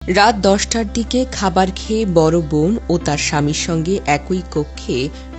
রাত ১০টার দিকে খাবার খেয়ে বড় বোন ও তার স্বামীর সঙ্গে একই কক্ষে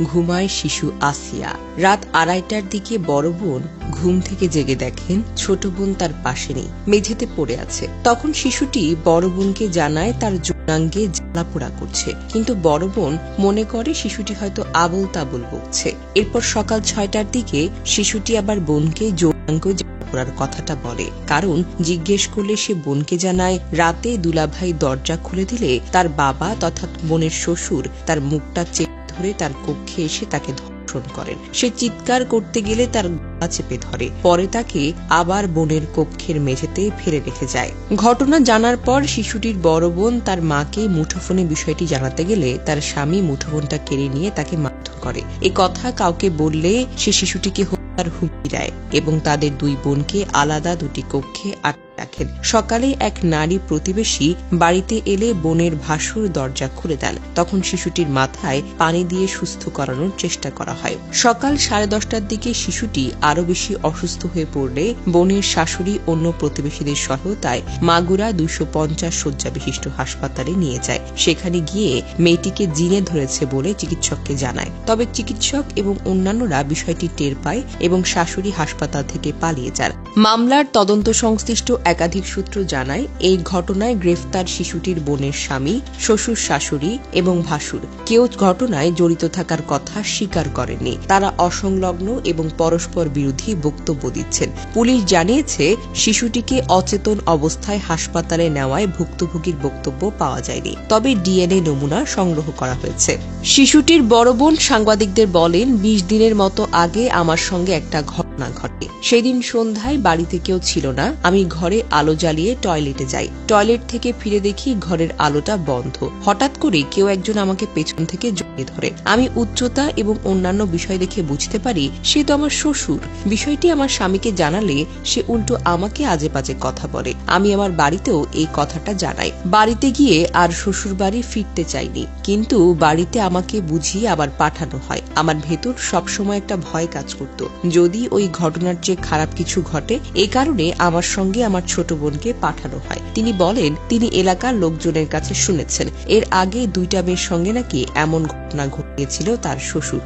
ঘুমায় শিশু আসিয়া। রাত ২:৩০টার দিকে বড় বোন ঘুম থেকে জেগে দেখেন ছোট বোন তার পাশে নেই, মেঝেতে পড়ে আছে। তখন শিশুটি বড় বোনকে জানায় তার যৌনাঙ্গে জ্বালাপোড়া করছে, কিন্তু বড় বোন মনে করে শিশুটি হয়তো আবোল তাবোল বকছে। এরপর সকাল ৬টার দিকে শিশুটি আবার বোনকে যৌনাঙ্গ করার কথাটা বলে, কারণ জিজ্ঞেস করলে সে বোনকে জানায় রাতে দুলাভাই দরজা খুলে দিলে তার বাবা তথা বোনের শ্বশুর তার মুখটা চেপে ধরে তার কক্ষে এসে তাকে ধর্ষণ করেন। সে চিৎকার করতে গেলে তার গলা চেপে ধরে, পরে তাকে আবার বোনের কক্ষের মেঝেতে ফেলে রেখে যায়। ঘটনা জানার পর শিশুটির বড় বোন তার মাকে মুঠোফোনে বিষয়টি জানাতে গেলে তার স্বামী মুঠোফোনটা কেড়ে নিয়ে তাকে মারধর করে। এ কথা কাউকে বললে সে শিশুটিকে হত্যার হুমকি দেয় এবং তাদের দুই বোনকে আলাদা দুটি কক্ষে আটকে রাখেন। সকালে এক নারী প্রতিবেশী বাড়িতে এলে বোনের ভাসুর দরজা খুলে দেন। তখন শিশুটির মাথায় পানি দিয়ে সুস্থ করানোর চেষ্টা করা হয়। সকাল ১০:৩০টার দিকে শিশুটি আরো বেশি অসুস্থ হয়ে পড়লে বোনের শাশুড়ি অন্য প্রতিবেশীদের সহায়তায় মাগুরা ২৫০ শয্যা বিশিষ্ট হাসপাতালে নিয়ে যায়। সেখানে গিয়ে মেয়েটিকে জিনে ধরেছে বলে চিকিৎসককে জানায়। তবে চিকিৎসক এবং অন্যান্যরা বিষয়টি টের পায় এবং শাশুড়ি হাসপাতাল থেকে পালিয়ে যান। মামলার তদন্ত সংশ্লিষ্ট একাধিক সূত্র জানায়, এই ঘটনায় গ্রেফতার শিশুটির বোনের স্বামী, শ্বশুর শাশুড়ি এবং ভাসুর কেউ ঘটনায় জড়িত থাকার কথা স্বীকার করেননি। তারা অসংলগ্ন এবং পরস্পর বিরোধী বক্তব্য দিচ্ছেন। পুলিশ জানিয়েছে, শিশুটিকে অচেতন অবস্থায় হাসপাতালে নেওয়ায় ভুক্তভোগীর বক্তব্য পাওয়া যায়নি, তবে ডিএনএ নমুনা সংগ্রহ করা হয়েছে। শিশুটির বড় বোন সাংবাদিকদের বলেন, ২০ দিনের মতো আগে আমার সঙ্গে একটা ঘটনা ঘটে। সেদিন সন্ধ্যায় বাড়িতে কেউ ছিল না। আমি ঘরে আলো জ্বালিয়ে টয়লেটে যাই। টয়লেট থেকে ফিরে দেখি ঘরের আলোটা বন্ধ। হঠাৎ করে কেউ একজন আমাকে পেছন থেকে জড়িয়ে ধরে। আমি উচ্চতা এবং অন্যান্য বিষয় দেখে বুঝতে পারি সে তো আমার শ্বশুর। বিষয়টি আমার স্বামীকে জানালে সে উল্টো আমাকে আজে বাজে কথা বলে। আমি আমার বাড়িতেও এই কথাটা জানাই। বাড়িতে গিয়ে আর শ্বশুর বাড়ি ফিরতে চাইনি, কিন্তু বাড়িতে আমাকে বুঝিয়ে আবার পাঠানো হয়। আমার ভেতর সবসময় একটা ভয় কাজ করত, যদি ওই ঘটনার চেয়ে খারাপ কিছু ঘটে। এ কারণে আমার সঙ্গে আমার ছোট বোনকে পাঠানো হয়। তিনি বলেন, তিনি এলাকার লোকজনের কাছে শুনেছেন এর আগে 2টা মেয়ের সঙ্গে নাকি এমন ঘটনা ঘটিয়েছিল তার শ্বশুর।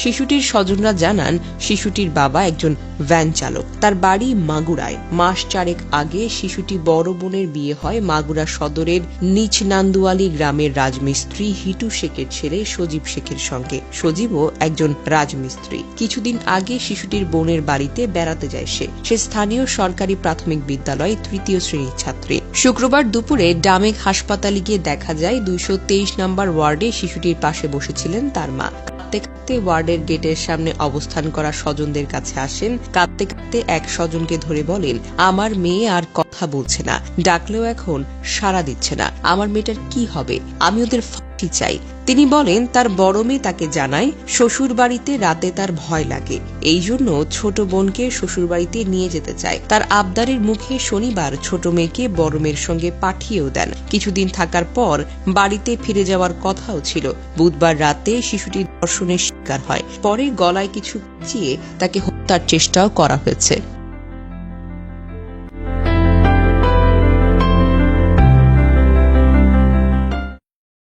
শিশুটির স্বজনরা জানান, শিশুটির বাবা একজন ভ্যান চালক, তার বাড়ি মাগুরায়। মাস 4 আগে শিশুটি বড় বোনের বিয়ে হয় মাগুরা সদরের নিচ নান্দুয়ালি গ্রামের রাজমিস্ত্রি হিটু শেখের ছেলে সজীব শেখের সঙ্গে। সজীবও একজন রাজমিস্ত্রি। কিছুদিন আগে শিশুটির বোনের বাড়িতে বেড়াতে যায় সে স্থানীয় সরকারি প্রাথমিক বিদ্যালয় 3য় শ্রেণীর ছাত্রী। শুক্রবার দুপুরে ডামেক হাসপাতালে গিয়ে দেখা যায় ২২৩ নম্বর ওয়ার্ডে শিশুটির পাশে বসেছিলেন তার মা। কাঁদতে ওয়ার্ডের গেটের সামনে অবস্থান করা স্বজনদের কাছে আসেন। কাঁদতে কাঁদতে এক স্বজনকে ধরে বলেন, আমার মেয়ে আর কথা বলছে না, ডাকলেও এখন সাড়া দিচ্ছে না। আমার মেয়েটার কি হবে? আমি ওদের ফাঁসি চাই। তিনি বলেন, তার বড় মেয়ে তাকে জানায় শ্বশুর বাড়িতে রাতে তার ভয় লাগে, এই জন্য ছোট বোনকে শ্বশুর বাড়িতে নিয়ে যেতে চায়। তার আবদারের মুখে শনিবার ছোট মেয়েকে বড় মেয়ের সঙ্গে পাঠিয়েও দেন। কিছুদিন থাকার পর বাড়িতে ফিরে যাওয়ার কথাও ছিল। বুধবার রাতে শিশুটি ধর্ষণের শিকার হয়। পরে গলায় কিছু পেঁচিয়ে তাকে হত্যার চেষ্টাও করা হয়েছে।